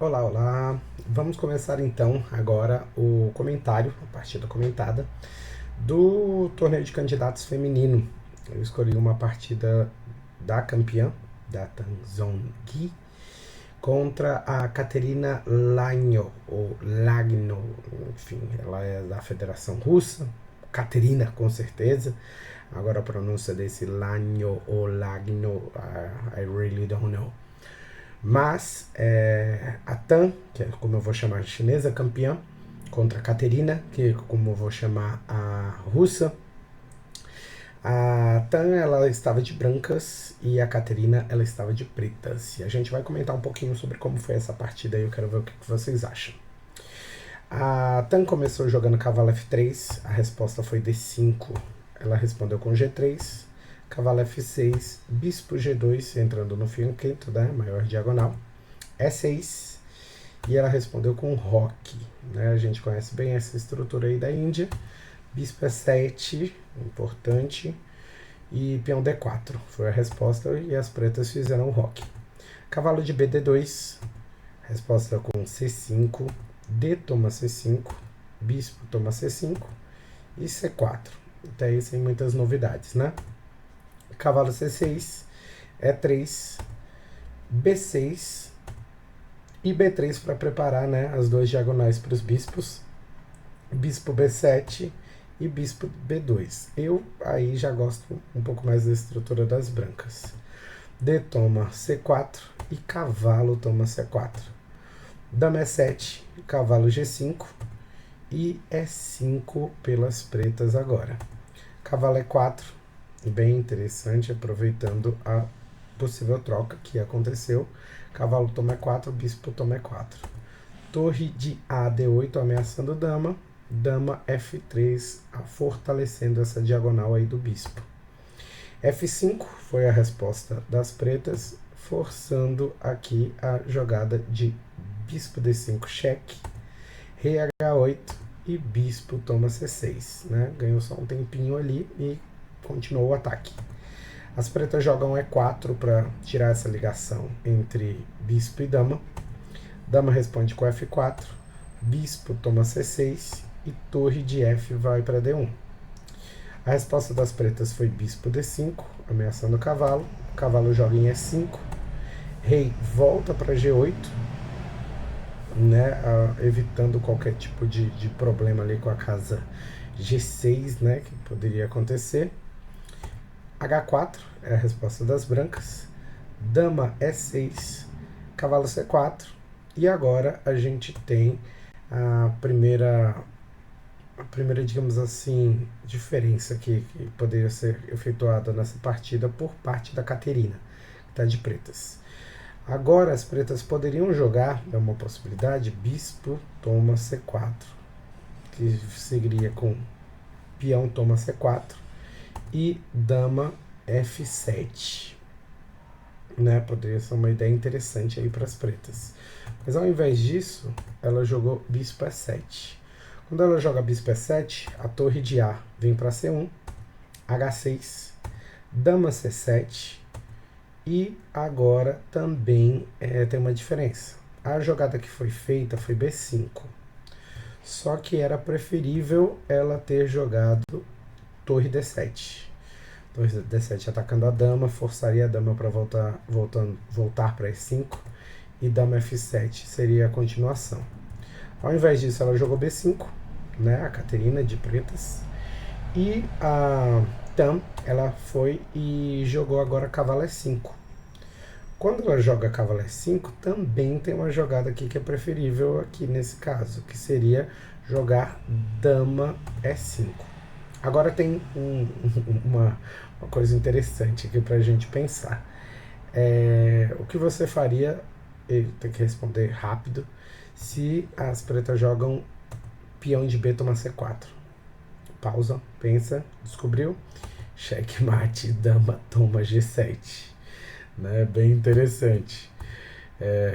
Olá, olá! Vamos começar então agora o comentário, a partida comentada do torneio de candidatos feminino. Eu escolhi uma partida da campeã, da Tan Zhongyi, contra a Katerina Lagno, ou Lagno, enfim, ela é da Federação Russa, Katerina com certeza. Agora a pronúncia desse Lagno ou Lagno, I really don't know. Mas a Tan, que é como eu vou chamar a chinesa, campeã, contra a Katerina, que é como eu vou chamar a russa. A Tan, ela estava de brancas e a Katerina, ela estava de pretas. E a gente vai comentar um pouquinho sobre como foi essa partida e eu quero ver o que vocês acham. A Tan começou jogando cavalo F3, a resposta foi D5. Ela respondeu com G3, cavalo F6, bispo G2, entrando no fio quinto, né, maior diagonal, E6, e ela respondeu com roque. Né, a gente conhece bem essa estrutura aí da Índia. Bispo E7, importante, e peão D4, foi a resposta, e as pretas fizeram o roque. Cavalo de BD2, resposta com C5, D toma C5, bispo toma C5 e C4. Até aí sem muitas novidades, né? Cavalo C6, E3, B6 e B3 para preparar, né, as duas diagonais para os bispos. Bispo B7 e bispo B2. Eu aí já gosto um pouco mais da estrutura das brancas. D toma C4 e cavalo toma C4. Dama E7, cavalo G5 e E5 pelas pretas agora. Cavalo E4, bem interessante, aproveitando a possível troca que aconteceu. Cavalo toma E4, bispo toma E4. Torre de A, D8 ameaçando dama. Dama F3 fortalecendo essa diagonal aí do bispo. F5 foi a resposta das pretas, forçando aqui a jogada de bispo D5 cheque, rei H8 e bispo toma C6. Né? Ganhou só um tempinho ali e continuou o ataque. As pretas jogam E4 para tirar essa ligação entre bispo e dama. Dama responde com F4, bispo toma C6 e torre de F vai para D1. A resposta das pretas foi bispo D5, ameaçando o cavalo. O cavalo joga em E5, rei volta para G8, né, evitando qualquer tipo de problema ali com a casa G6, né, que poderia acontecer. H4 é a resposta das brancas. Dama E6, cavalo C4. E agora a gente tem a primeira, digamos assim, diferença que poderia ser efetuada nessa partida por parte da Katerina, que está de pretas. Agora as pretas poderiam jogar, é uma possibilidade, bispo toma C4, que seguiria com peão toma C4 e dama F7. Né? Poderia ser uma ideia interessante aí para as pretas. Mas ao invés disso, ela jogou bispo E7. Quando ela joga bispo E7, a torre de A vem para C1, H6, dama C7 e agora também tem uma diferença. A jogada que foi feita foi B5. Só que era preferível ela ter jogado torre D7. Torre D7 atacando a dama, forçaria a dama para voltar para E5 e dama F7 seria a continuação. Ao invés disso, ela jogou B5, né, a Katerina de pretas, e a Tan, ela foi e jogou agora cavalo E5. Quando ela joga cavalo E5, também tem uma jogada aqui que é preferível aqui nesse caso, que seria jogar dama E5. Agora tem uma coisa interessante aqui para a gente pensar. O que você faria, tem que responder rápido, se as pretas jogam peão de B toma C4? Pausa, pensa, descobriu? Checkmate, dama toma G7. Né? Bem interessante.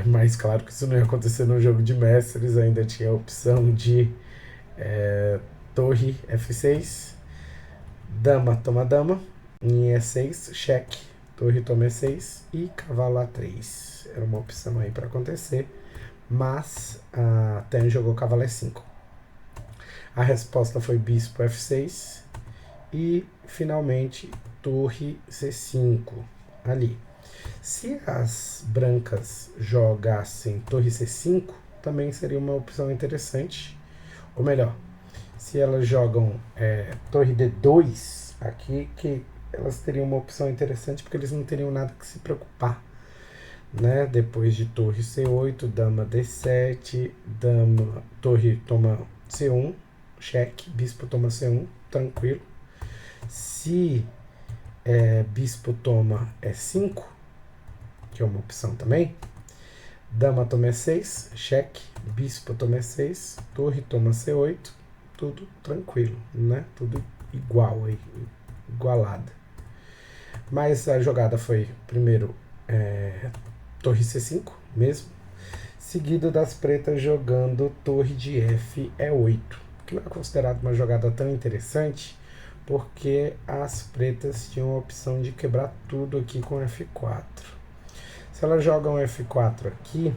Mas claro que isso não ia acontecer no jogo de mestres, ainda tinha a opção de torre F6, dama toma dama, em E6, cheque, torre toma E6 e cavalo A3. Era uma opção aí para acontecer, mas a Tan jogou cavalo E5. A resposta foi bispo F6 e, finalmente, torre C5 ali. Se as brancas jogassem torre C5, também seria uma opção interessante. Ou melhor, se elas jogam torre D2 aqui, que elas teriam uma opção interessante, porque eles não teriam nada que se preocupar, né? Depois de torre C8, dama D7, torre toma C1, cheque, bispo toma C1, tranquilo. Se bispo toma E5, que é uma opção também, dama toma E6, cheque, bispo toma E6, torre toma C8, tudo tranquilo, né? Tudo igual aí, igualado. Mas a jogada foi primeiro torre C5 mesmo, seguido das pretas jogando torre de F E8, que não é considerado uma jogada tão interessante, porque as pretas tinham a opção de quebrar tudo aqui com F4. Se elas jogam F4 aqui,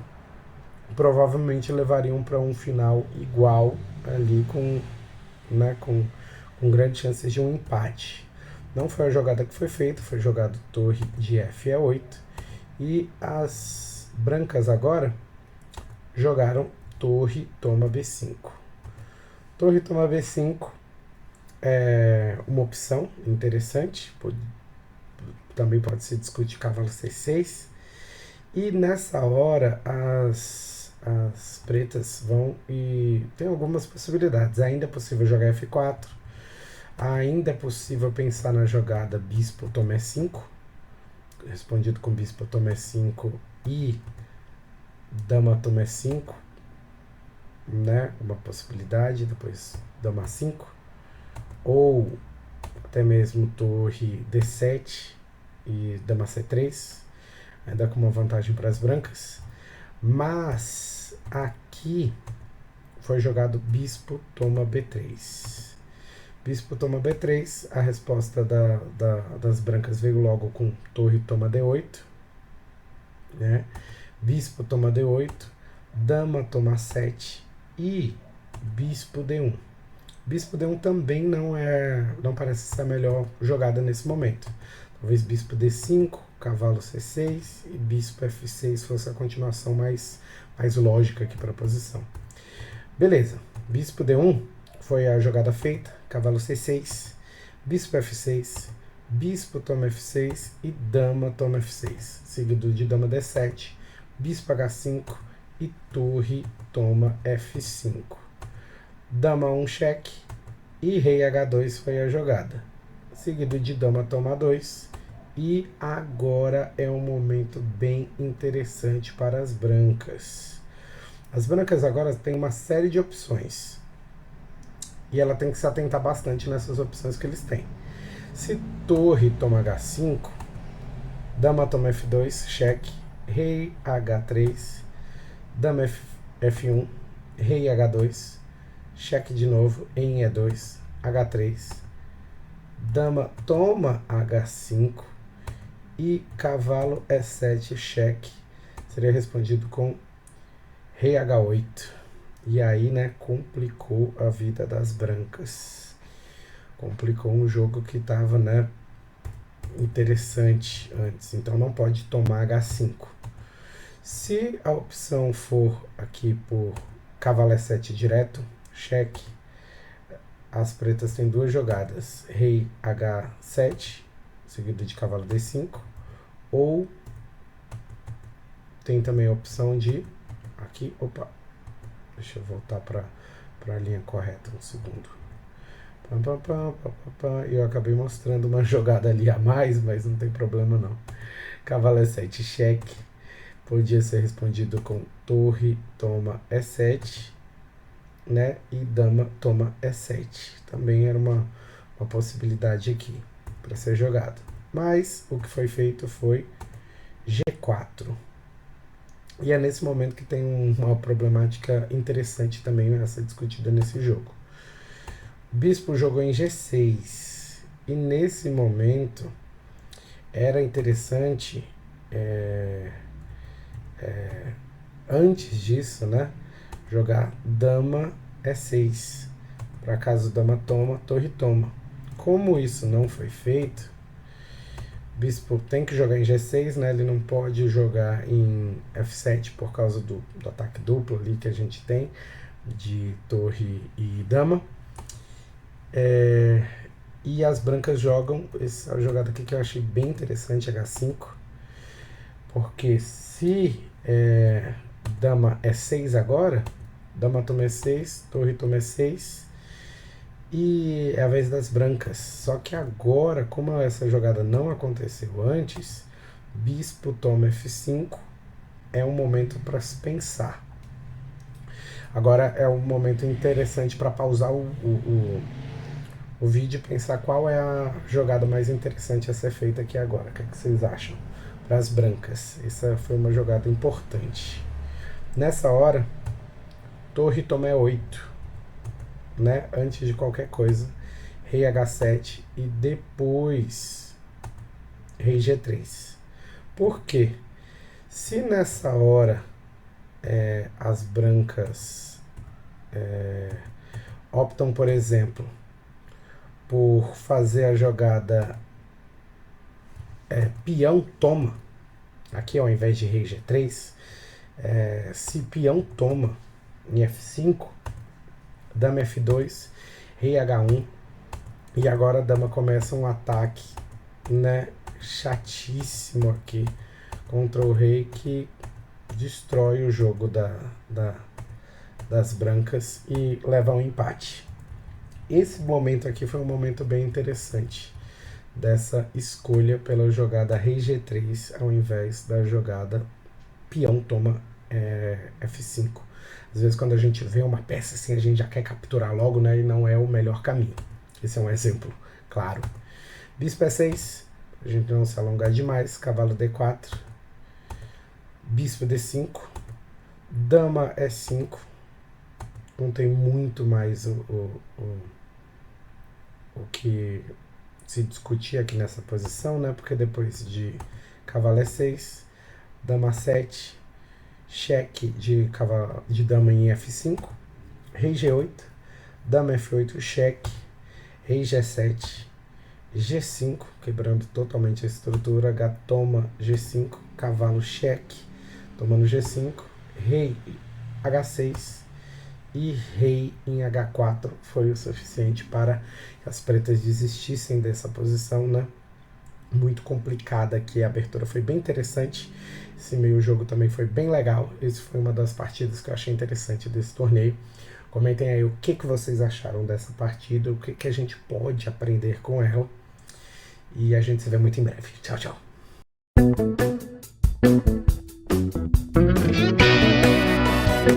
provavelmente levariam para um final igual ali com grandes chances de um empate. Não foi a jogada que foi feita, foi jogado torre de F E8 e as brancas agora jogaram torre toma B5. Torre toma B5 é uma opção interessante, também pode se discutir cavalo C6, e nessa hora as pretas vão e tem algumas possibilidades. Ainda é possível jogar F4, ainda é possível pensar na jogada bispo toma E5, respondido com bispo toma E5 e dama toma E5, né? Uma possibilidade, depois dama A5, ou até mesmo torre D7 e dama C3, ainda com uma vantagem para as brancas. Mas aqui foi jogado bispo toma B3. Bispo toma B3, a resposta das brancas veio logo com torre toma D8, né? Bispo toma D8, dama toma 7 e bispo D1. Bispo D1 também não parece ser a melhor jogada nesse momento. Talvez bispo D5, cavalo C6 e bispo F6 fosse a continuação mais lógica aqui para a posição. Beleza, bispo D1 foi a jogada feita, cavalo C6, bispo F6, bispo toma F6 e dama toma F6, seguido de dama D7, bispo H5 e torre toma F5. Dama 1 cheque e rei H2 foi a jogada, seguido de dama toma 2. E agora é um momento bem interessante para as brancas. As brancas agora têm uma série de opções e ela tem que se atentar bastante nessas opções que eles têm. Se torre toma H5, dama toma F2, cheque, rei H3, dama F1, rei H2, cheque de novo em E2, H3, dama toma H5 e cavalo E7 cheque. Seria respondido com rei H8. E aí, né, complicou a vida das brancas. Complicou um jogo que estava, né, interessante antes. Então não pode tomar H5. Se a opção for aqui por cavalo E7 direto, cheque, as pretas têm duas jogadas, rei H7, seguido de cavalo D5, ou tem também a opção de, aqui, deixa eu voltar para a linha correta, um segundo. Eu acabei mostrando uma jogada ali a mais, mas não tem problema não. Cavalo E7 cheque, podia ser respondido com torre toma E7, né? E dama toma E7. Também era uma possibilidade aqui para ser jogado. Mas o que foi feito foi G4. E é nesse momento que tem uma problemática interessante também a ser discutida nesse jogo. Bispo jogou em G6. E nesse momento era interessante, antes disso, né, jogar dama E6, para caso dama toma, torre toma. Como isso não foi feito, bispo tem que jogar em G6, né? Ele não pode jogar em F7 por causa do ataque duplo ali que a gente tem de torre e dama. E as brancas jogam essa jogada aqui que eu achei bem interessante, H5, porque se dama E6 agora, dama toma E6, torre toma E6, e é a vez das brancas. Só que agora, como essa jogada não aconteceu antes, bispo toma F5 é um momento para se pensar. Agora é um momento interessante para pausar o vídeo e pensar qual é a jogada mais interessante a ser feita aqui agora. O que, é que vocês acham? Para as brancas. Essa foi uma jogada importante. Nessa hora, torre toma E8, né? Antes de qualquer coisa, rei H7 e depois rei G3. Por quê? Se nessa hora as brancas optam, por exemplo, por fazer a jogada peão toma, aqui ao invés de rei G3, se peão toma em F5, dama F2, rei H1, e agora a dama começa um ataque, né, chatíssimo aqui contra o rei, que destrói o jogo das brancas e leva ao empate. Esse momento aqui foi um momento bem interessante dessa escolha pela jogada rei G3 ao invés da jogada peão toma F5. Às vezes quando a gente vê uma peça assim, a gente já quer capturar logo, né, e não é o melhor caminho. Esse é um exemplo claro. Bispo E6, a gente não se alongar demais, cavalo D4, bispo D5, dama E5, não tem muito mais o que se discutir aqui nessa posição, né? Porque depois de cavalo E6, dama 7, cheque de dama em F5, rei G8, dama F8, cheque, rei G7, G5, quebrando totalmente a estrutura, H toma G5, cavalo cheque, tomando G5, rei H6 e rei em H4 foi o suficiente para que as pretas desistissem dessa posição, né? Muito complicada aqui, a abertura foi bem interessante, esse meio jogo também foi bem legal, esse foi uma das partidas que eu achei interessante desse torneio. Comentem aí o que vocês acharam dessa partida, o que a gente pode aprender com ela, e a gente se vê muito em breve. Tchau, tchau!